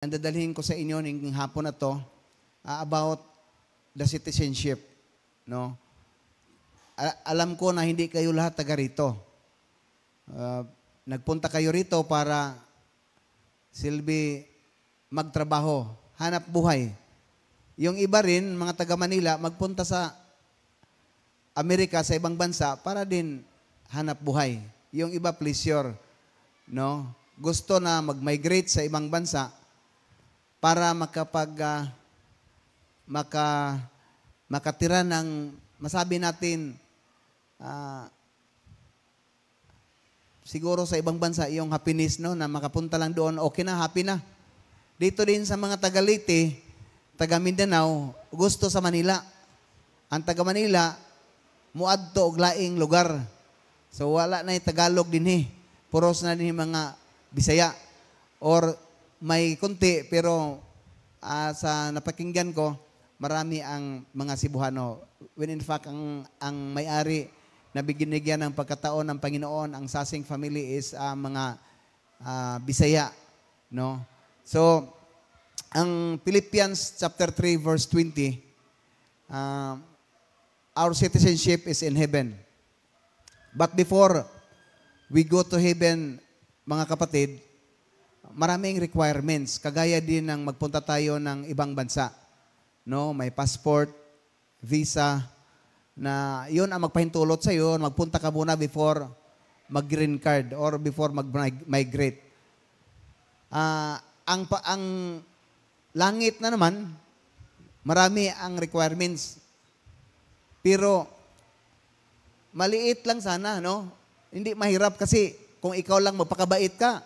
Ang dadalhin ko sa inyo ng hapon na to about the citizenship. No? Alam ko na hindi kayo lahat taga rito. Nagpunta kayo rito para silbi magtrabaho, hanap buhay. Yung iba rin, mga taga Manila, magpunta sa Amerika, sa ibang bansa, para din hanap buhay. Yung iba, pleasure. No? Gusto na mag-migrate sa ibang bansa para makatira ng, masabi natin, siguro sa ibang bansa, yung happiness, no, na makapunta lang doon, okay na, happy na. Dito din sa mga taga Leyte, taga Mindanao, gusto sa Manila. Ang taga Manila, muadto og laing lugar. So wala na yung Tagalog din puros na din mga Bisaya. Or may kunti, pero sa napakinggan ko, marami ang mga Cebuano. When in fact, ang may-ari na binigyan ng pagkataon ng Panginoon, ang Sasing family is mga Bisaya. No? So, ang Philippians chapter 3 verse 20, our citizenship is in heaven. But before we go to heaven, mga kapatid, maraming requirements. Kagaya din ng magpunta tayo ng ibang bansa. No? May passport, visa, na yun ang magpahintulot sa iyo, magpunta ka muna before mag-green card or before mag-migrate. Ang langit na naman, marami ang requirements. Pero maliit lang sana, no? Hindi mahirap kasi kung ikaw lang magpakabait ka.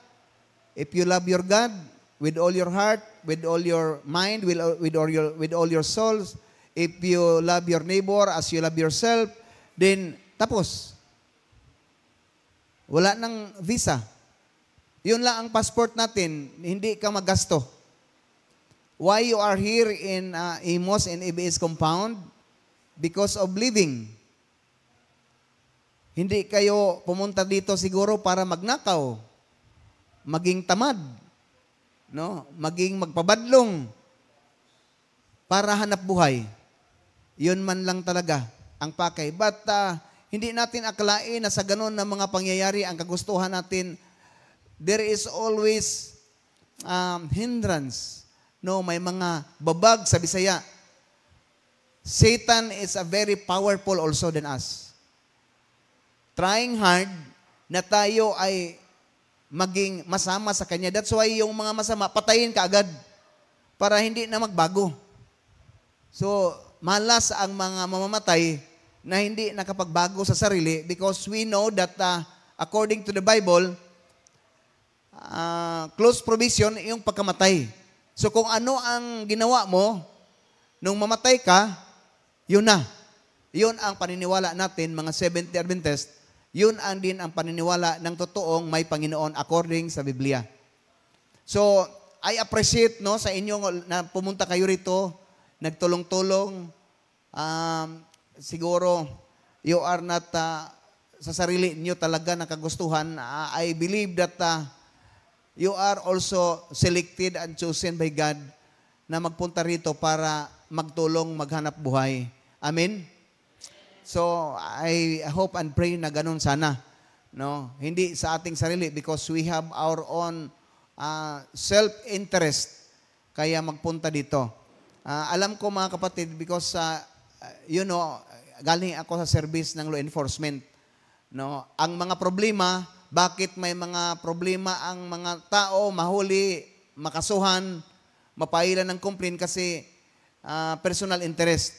If you love your God with all your heart, with all your mind, with all your souls, if you love your neighbor as you love yourself, then tapos. Wala nang visa. Yun lang ang passport natin, hindi ka magasto. Why you are here in Imos and ABS compound? Because of living. Hindi kayo pumunta dito siguro para magnakaw, maging tamad, no? Maging magpabadlong para hanap buhay. Yun man lang talaga ang pakay. But hindi natin akalain na sa ganun na mga pangyayari ang kagustuhan natin, there is always hindrance. No, may mga babag sa Bisaya. Satan is a very powerful also than us. Trying hard na tayo ay maging masama sa kanya. That's why yung mga masama, patayin ka agad para hindi na magbago. So, malas ang mga mamamatay na hindi nakapagbago sa sarili because we know that according to the Bible, close provision yung pagkamatay. So, kung ano ang ginawa mo nung mamatay ka, yun na. Yun ang paniniwala natin, mga Seventh-day Adventist. Yun ang din ang paniniwala ng totoong may Panginoon according sa Biblia. So, I appreciate no sa inyo na pumunta kayo rito, nagtulong-tulong. Siguro, you are not sa sarili niyo talaga nakagustuhan. I believe that you are also selected and chosen by God na magpunta rito para magtulong, maghanap buhay. Amen? So, I hope and pray na ganun sana. No? Hindi sa ating sarili because we have our own self-interest kaya magpunta dito. Alam ko mga kapatid because, galing ako sa service ng law enforcement. No? Ang mga problema, bakit may mga problema ang mga tao, mahuli, makasuhan, mapailan ng complaint kasi personal interest,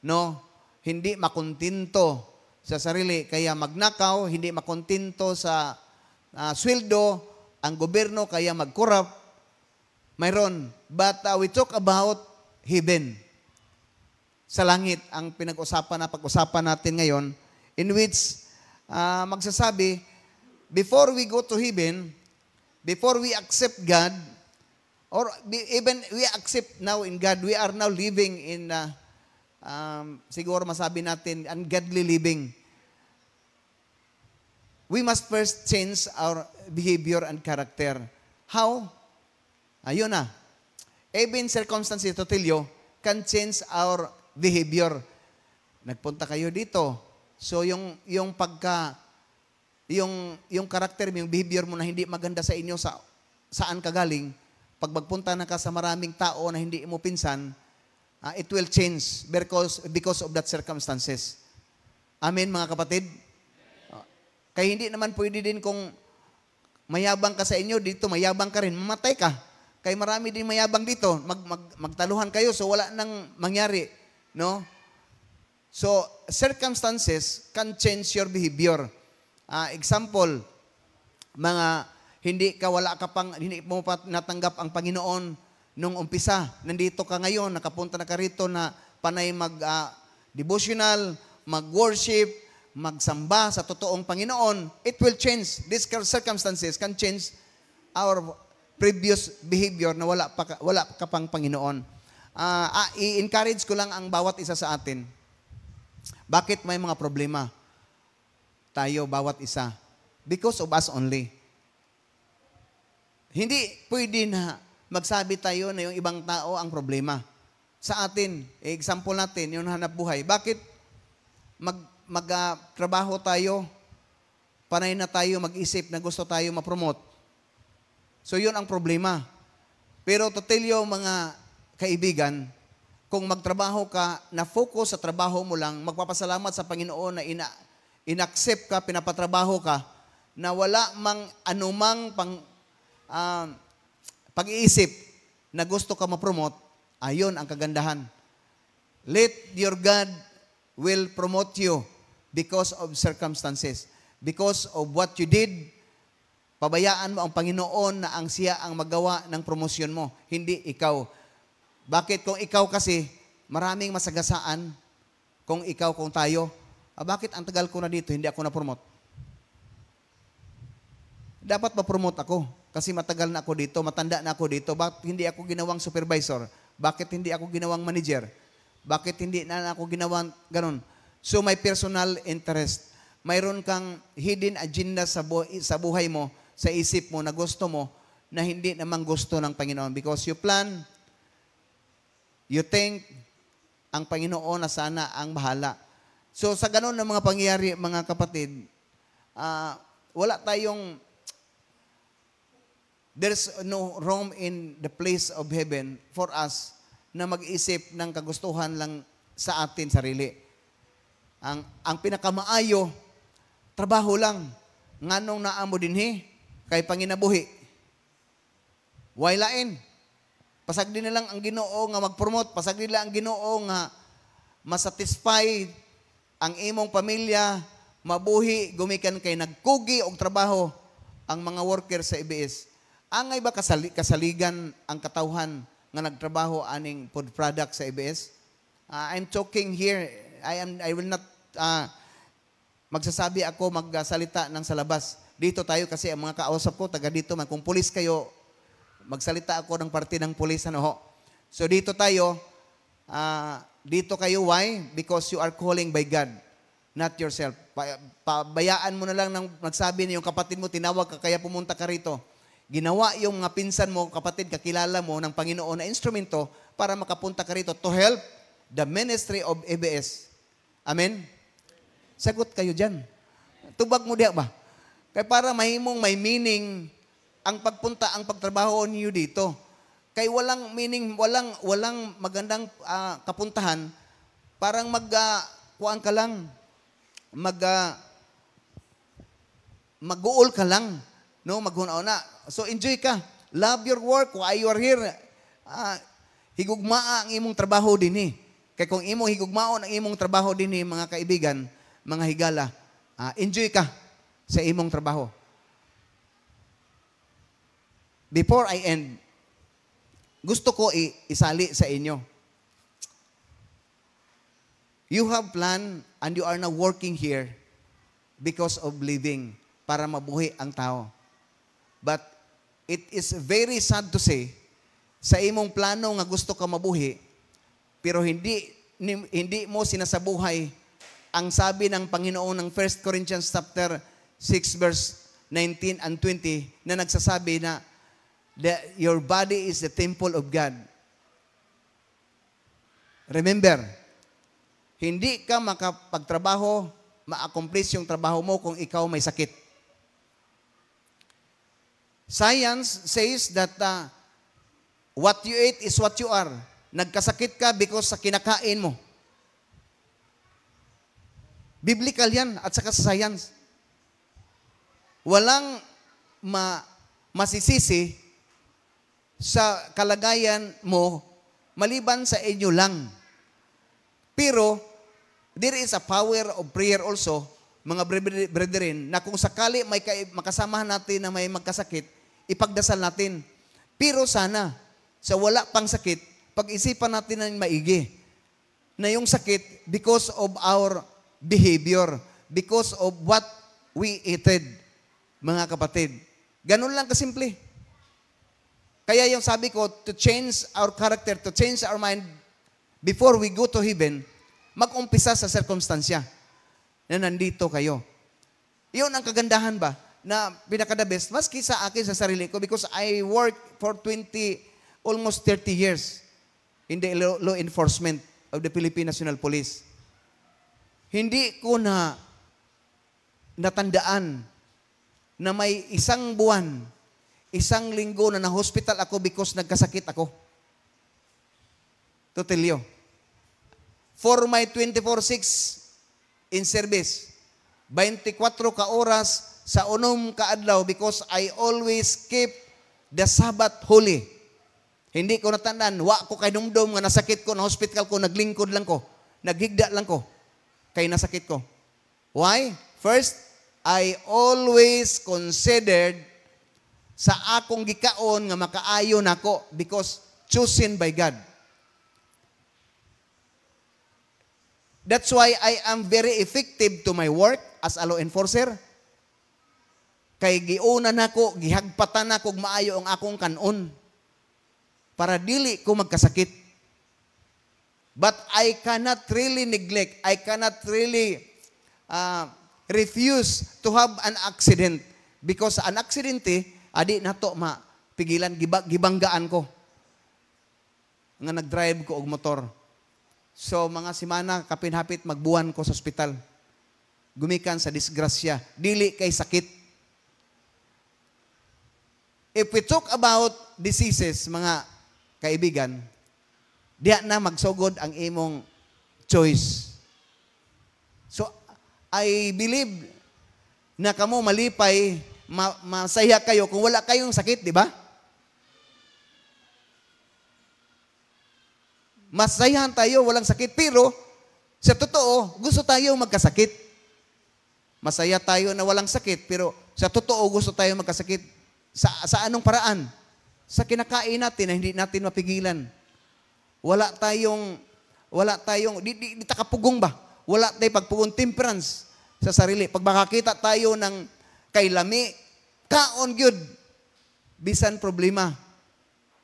no? Hindi makontinto sa sarili, kaya magnakaw, hindi makontinto sa sweldo, ang gobyerno kaya magkorrupt, mayroon. But we talk about heaven. Sa langit, ang pag-usapan natin ngayon, in which magsasabi, before we go to heaven, before we accept God, or even we accept now in God, we are now living in, siguro masabi natin, ungodly living. We must first change our behavior and character. How? Ayun na. Even circumstances, to tell you, can change our behavior. Nagpunta kayo dito. So, yung karakter mo, yung behavior mo na hindi maganda sa inyo, saan ka galing, pag magpunta na ka sa maraming tao na hindi mo pinsan, it will change because of that circumstances. Amen, mga kapatid? Kaya hindi naman pwede din kung mayabang ka sa inyo, dito mayabang ka rin, mamatay ka. Kaya marami din mayabang dito, magtaluhan kayo, so wala nang mangyari. No? So, circumstances can change your behavior. Example, hindi mo pa natanggap ang Panginoon nung umpisa. Nandito ka ngayon, nakapunta na ka rito na panay mag-devotional, mag-worship, magsamba sa totoong Panginoon. It will change. These circumstances can change our previous behavior na wala ka pang Panginoon. I-encourage ko lang ang bawat isa sa atin. Bakit may mga problema? Tayo, bawat isa. Because of us only. Hindi pwede na magsabi tayo na yung ibang tao ang problema. Sa atin, example natin, yung hanap buhay. Bakit magtrabaho tayo, panay na tayo mag-isip na gusto tayo ma-promote? So yun ang problema. Pero to tell you, mga kaibigan, kung magtrabaho ka, na focus sa trabaho mo lang, magpapasalamat sa Panginoon na in-accept ka, pinapatrabaho ka, na wala mang anumang pag-iisip na gusto ka ma-promote, ayon ang kagandahan. Let your God will promote you because of circumstances. Because of what you did, pabayaan mo ang Panginoon na ang siya ang magawa ng promosyon mo, hindi ikaw. Bakit? Kung ikaw kasi, maraming masagasaan. Kung tayo, bakit ang tagal ko na dito, hindi ako na-promote? Dapat ma-promote ako. Kasi matagal na ako dito, matanda na ako dito. Bakit hindi ako ginawang supervisor? Bakit hindi ako ginawang manager? Bakit hindi na ako ginawang ganun? So may personal interest. Mayroon kang hidden agenda sa buhay mo, sa isip mo na gusto mo, na hindi naman gusto ng Panginoon. Because you plan, you think, ang Panginoon na sana ang bahala. So sa ganun ng mga pangyayari, mga kapatid, wala tayong, there's no room in the place of heaven for us na mag-isip ng kagustuhan lang sa atin sarili. Ang pinakamaayo, trabaho lang. Nganong naamo dinhi kay panginabuhi. Wailain. Pasagdi na lang ang Ginoo nga mag-promote, pasagdi lang ang Ginoo nga masatisfy ang imong pamilya, mabuhi, gumikan kay nagkugi og trabaho ang mga worker sa EBS. Angay ba kasaligan ang katawhan nga nagtrabaho aning food product sa EBS? I'm talking here, I will not magsasabi ako, magsalita ng sa labas. Dito tayo kasi ang mga kausap ko, taga dito man. Kung pulis kayo, magsalita ako ng parte ng pulis. Ano ho? So dito tayo, why? Because you are calling by God, not yourself. Pabayaan mo na lang nang magsabi na yung kapatid mo, tinawag ka kaya pumunta ka rito. Ginawa yung mga pinsan mo, kapatid, kakilala mo ng Panginoon na instrumento para makapunta ka rito to help the ministry of EBS. Amen? Sagot kayo dyan. Tubag mo diya ba? Kaya para mahimong may meaning ang pagpunta, ang pagtrabaho niyo dito. Kaya walang meaning, walang magandang kapuntahan, parang kuhaan ka lang, mag-uol ka lang, no? Maghuna-una. So enjoy ka. Love your work. Why you are here? Higugmaa ang imong trabaho din eh. Kaya kung imong higugmaon ang imong trabaho din eh, mga kaibigan, mga higala, enjoy ka sa imong trabaho. Before I end, gusto ko isali sa inyo. You have planned and you are now working here because of living, para mabuhi ang tao. But it is very sad to say, sa imong plano nga gusto ka mabuhi, pero hindi mo sinasabuhay ang sabi ng Panginoon ng 1 Corinthians chapter 6 verse 19 and 20 na nagsasabi na your body is the temple of God Remember, hindi ka makapagtrabaho, ma-accomplish yung trabaho mo kung ikaw may sakit. Science says that what you eat is what you are. Nagkasakit ka because sa kinakain mo. Biblical yan at saka sa science. Walang masisisi sa kalagayan mo maliban sa inyo lang. Pero, there is a power of prayer also, mga brethren, na kung sakali may makasama natin na may magkasakit, ipagdasal natin. Pero sana, sa wala pang sakit, pag-isipan natin ng maigi na yung sakit because of our behavior, because of what we eated, mga kapatid. Ganun lang kasimple. Kaya yung sabi ko, to change our character, to change our mind, before we go to heaven, mag-umpisa sa circumstansya na nandito kayo. Yun ang kagandahan ba? Na pinaka-the best, maski sa akin, sa sarili ko, because I worked for almost 30 years in the law enforcement of the Philippine National Police. Hindi ko natandaan na may isang buwan, isang linggo na na-hospital ako because nagkasakit ako. To tell you. For my 24/6 in service, 24 ka oras sa unom kaadlaw because I always keep the Sabbath holy. Hindi ko natandaan, wa ko kay dumdum nga nasakit ko, na hospital ko, naglingkod lang ko, naghigda lang ko, kay nasakit ko. Why? First, I always considered sa akong gikaon nga makaayon ako because chosen by God. That's why I am very effective to my work as a law enforcer. Kay giuna nako, gihagpatan nako maayo ang akong kanon para dili ko magkasakit. But I cannot really neglect, I cannot really refuse to have an accident because an accident adi nato mapigilan, gibanggaan ko nga nagdrive ko og motor. So mga semana kapinhapit magbuwan ko sa ospital. Gumikan sa disgrasya, dili kay sakit. If we talk about diseases, mga kaibigan, diya na magsugod ang imong choice. So, I believe na kamo malipay, masaya kayo kung wala kayong sakit, di ba? Masayahan tayo, walang sakit. Pero, sa totoo, gusto tayo magkasakit. Masaya tayo na walang sakit, pero sa totoo, gusto tayo magkasakit. Sa anong paraan? Sa kinakain natin na hindi natin mapigilan. Wala tayong, di takapugong ba? Wala tayong pagpugong temperance sa sarili. Pag makakita tayo ng kailami, kaon gyud, bisan problema.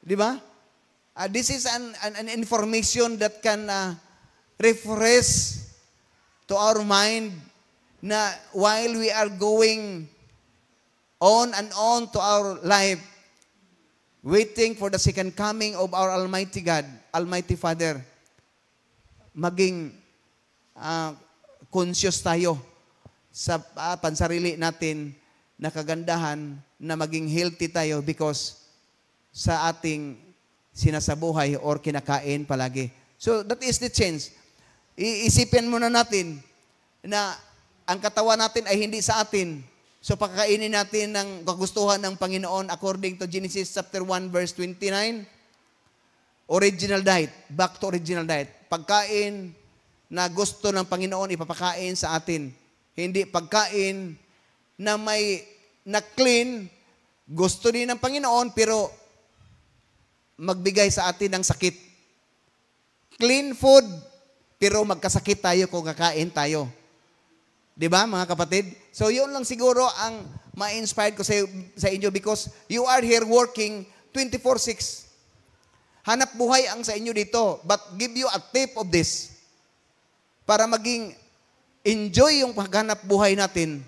Di ba? This is an information that can refresh to our mind na while we are going on and on to our life, waiting for the second coming of our Almighty God, Almighty Father, maging conscious tayo sa pansarili natin na kagandahan na maging healthy tayo because sa ating sinasabuhay or kinakain palagi. So that is the change. Iisipin muna natin na ang katawan natin ay hindi sa atin. So pagkainin natin ng kagustuhan ng Panginoon according to Genesis chapter 1 verse 29, original diet, back to original diet. Pagkain na gusto ng Panginoon ipapakain sa atin. Hindi pagkain na may na clean, gusto din ng Panginoon pero magbigay sa atin ng sakit. Clean food, pero magkasakit tayo kung kakain tayo. Di ba, mga kapatid? So, yun lang siguro ang ma-inspired ko sa inyo because you are here working 24/6. Hanap buhay ang sa inyo dito, but give you a tip of this para maging enjoy yung paghanap buhay natin.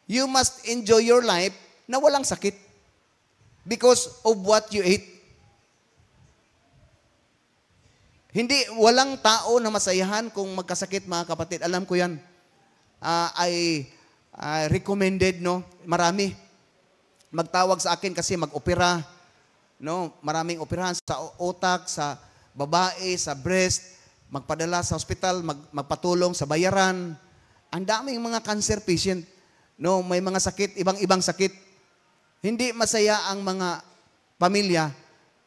You must enjoy your life na walang sakit because of what you eat. Hindi, walang tao na masayahan kung magkasakit, mga kapatid. Alam ko yan. I recommended, no? Marami. Magtawag sa akin kasi mag-opera. No? Maraming operahan sa utak, sa babae, sa breast, magpadala sa hospital, magpatulong sa bayaran. Ang daming mga cancer patient. No? May mga sakit, ibang-ibang sakit. Hindi masaya ang mga pamilya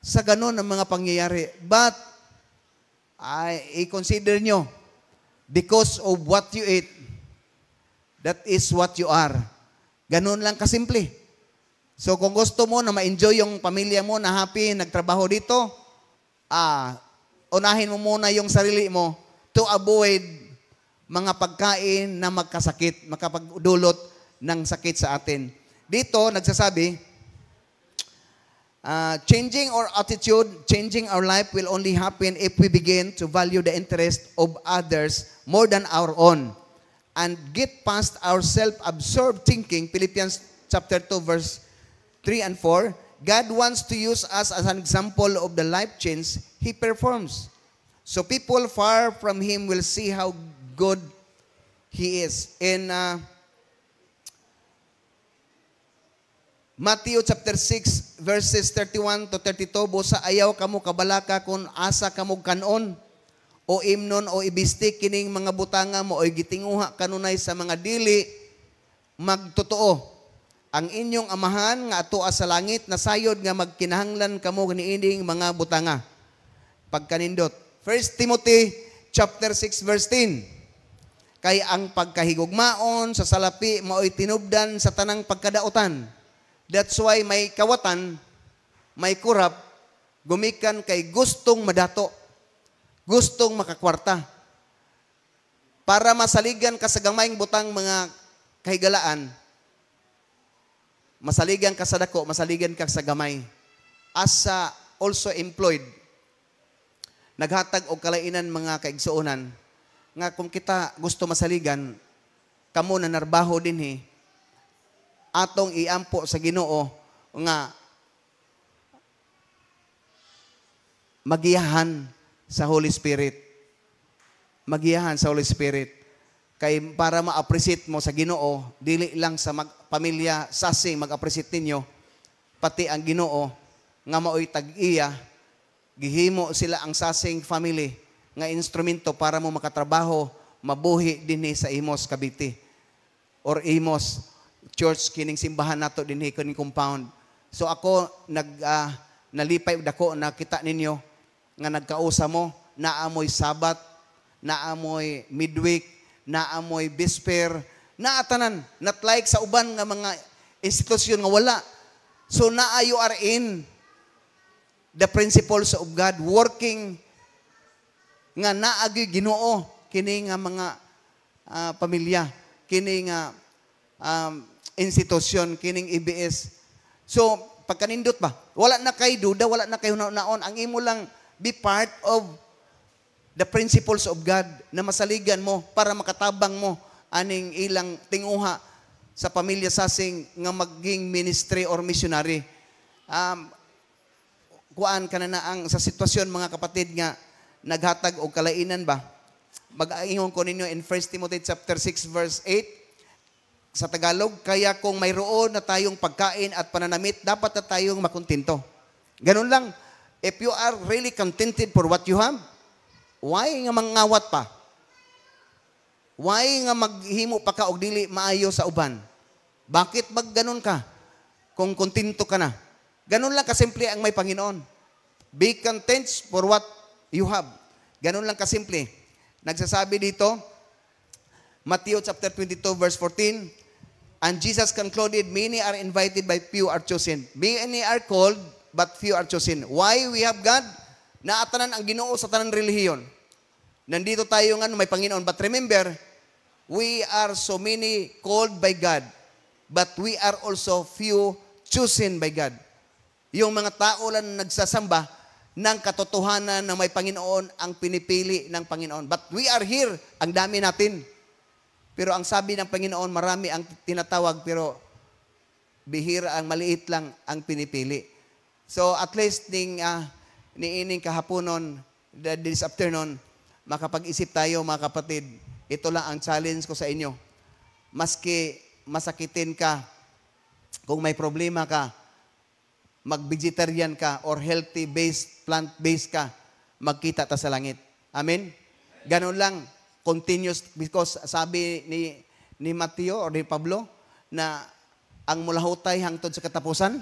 sa ganun ang mga pangyayari. But, i-consider nyo, because of what you eat, that is what you are. Ganun lang kasimple. So kung gusto mo na ma-enjoy yung pamilya mo na happy, nagtrabaho dito, unahin mo muna yung sarili mo to avoid mga pagkain na magkasakit, makapagdulot ng sakit sa atin. Dito, nagsasabi, changing our attitude, changing our life will only happen if we begin to value the interest of others more than our own and get past our self-absorbed thinking. Philippians chapter 2 verse 3 and 4. God wants to use us as an example of the life change He performs. So people far from Him will see how good He is. In Matthew chapter 6 verses 31 to 32, busa ayaw kamo kabalaka kung asa kamo kanon o imnon o ibistik kining mga butanga mo o gitinguha kanunay sa mga dili magtotoo. Ang inyong amahan nga atoa sa langit nasayod nga magkinahanglan kamo niining mga butanga. Pagkanindot. 1 Timothy chapter 6 verse 10. Kay ang pagkahigugmaon sa salapi mao'y tinubdan sa tanang pagkadautan. That's why may kawatan, may kurap, gumikan kay gustong madato, gustong makakwarta. Para masaligan ka sa gamayng butang mga kahigalaan, masaligan ka sa dako, masaligan ka sa gamay. Asa also employed, naghatag og kalainan mga kaigsuonan, nga kung kita gusto masaligan, kamo na narbaho din atong iampo sa Ginoo nga magiyahan sa Holy Spirit. Magiyahan sa Holy Spirit. Kay para ma-appreciate mo sa Ginoo, dili lang sa pamilya sasing mag-appreciate ninyo, pati ang Ginoo nga maoy tag-iya, gihimo sila ang sasing family nga instrumento para mo makatrabaho, mabuhi dinhi sa imos Cavite or imos church kining simbahan nato dinhi kining compound. So ako nalipay dako na kita ninyo nga nagkausa mo naamoy Sabat, naamoy midweek, naamoy bisper, naatanan not like sa uban nga mga institusyon nga wala. So you are in the principles of God working nga naagi Ginoo kini nga mga pamilya, kini nga institusyon, kining EBS. So, pagkanindot ba? Wala na kay duda, wala na kay naon. Ang imo lang be part of the principles of God na masaligan mo para makatabang mo aning ilang tinguha sa pamilya sasing nga maging ministry or missionary. Kuan ka na ang sa sitwasyon mga kapatid nga naghatag og kalainan ba? Mag-aingon ko ninyo in 1 Timothy chapter 6 verse 8 sa Tagalog, kaya kung mayroon na tayong pagkain at pananamit, dapat na tayong makontento. Ganun lang. If you are really contented for what you have, why nga mangawat pa? Why nga maghimo pa ka og dili maayo sa uban? Bakit ganun ka? Kung kontento ka na. Ganun lang kasimple ang may Panginoon. Be content for what you have. Ganun lang kasimple. Nagsasabi dito, Matthew chapter 22 verse 14, and Jesus concluded, many are invited but few are chosen. Many are called but few are chosen. Why we have God? Naatanan ang Ginoo sa tanang relihiyon. Nandito tayo nga may Panginoon. But remember, we are so many called by God, but we are also few chosen by God. Yung mga tao lang nagsasamba ng katotohanan na may Panginoon ang pinipili ng Panginoon. But we are here, ang dami natin. Pero ang sabi ng Panginoon, marami ang tinatawag, pero bihira ang maliit lang ang pinipili. So at least niining kahaponon, this afternoon, makapag-isip tayo mga kapatid. Ito lang ang challenge ko sa inyo. Maski masakitin ka, kung may problema ka, mag-vegetarian ka or healthy-based, plant-based ka, magkita ta sa langit. Amen? Ganun lang, continuous, because sabi ni Mateo or ni Pablo, na ang mulahutay hangtod sa katapusan,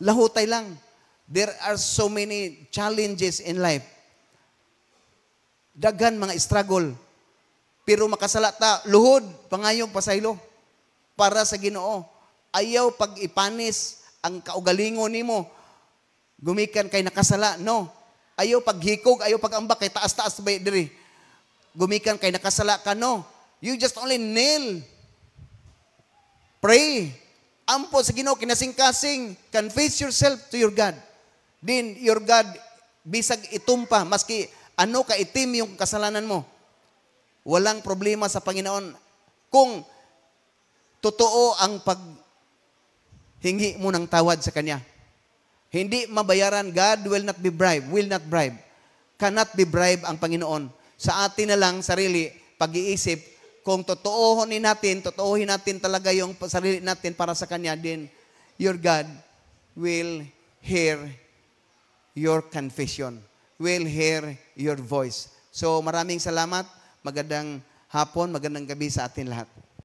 lahutay lang. There are so many challenges in life. Daghan mga struggle. Pero makasala ta, luhod, pangayong pasaylo, para sa Ginoo. Ayaw pag ipanis ang kaugalingon nimo, gumikan kay nakasala, no. Ayaw pag hikog, ayaw pag ambak, kay taas-taas ba diri. Gumikan kay nakasala ka, no. You just only kneel. Pray. Ampo sa Ginoo, kinasing-kasing. Confess yourself to your God. Then your God, bisag itumpa, maski ano ka itim yung kasalanan mo. Walang problema sa Panginoon kung totoo ang paghingi mo ng tawad sa Kanya. Hindi mabayaran. God will not be bribed. Will not bribe. Cannot be bribed ang Panginoon. Sa atin na lang, sarili, pag-iisip, kung totoohin natin talaga yung sarili natin para sa Kanya, then your God will hear your confession, will hear your voice. So maraming salamat, magandang hapon, magandang gabi sa atin lahat.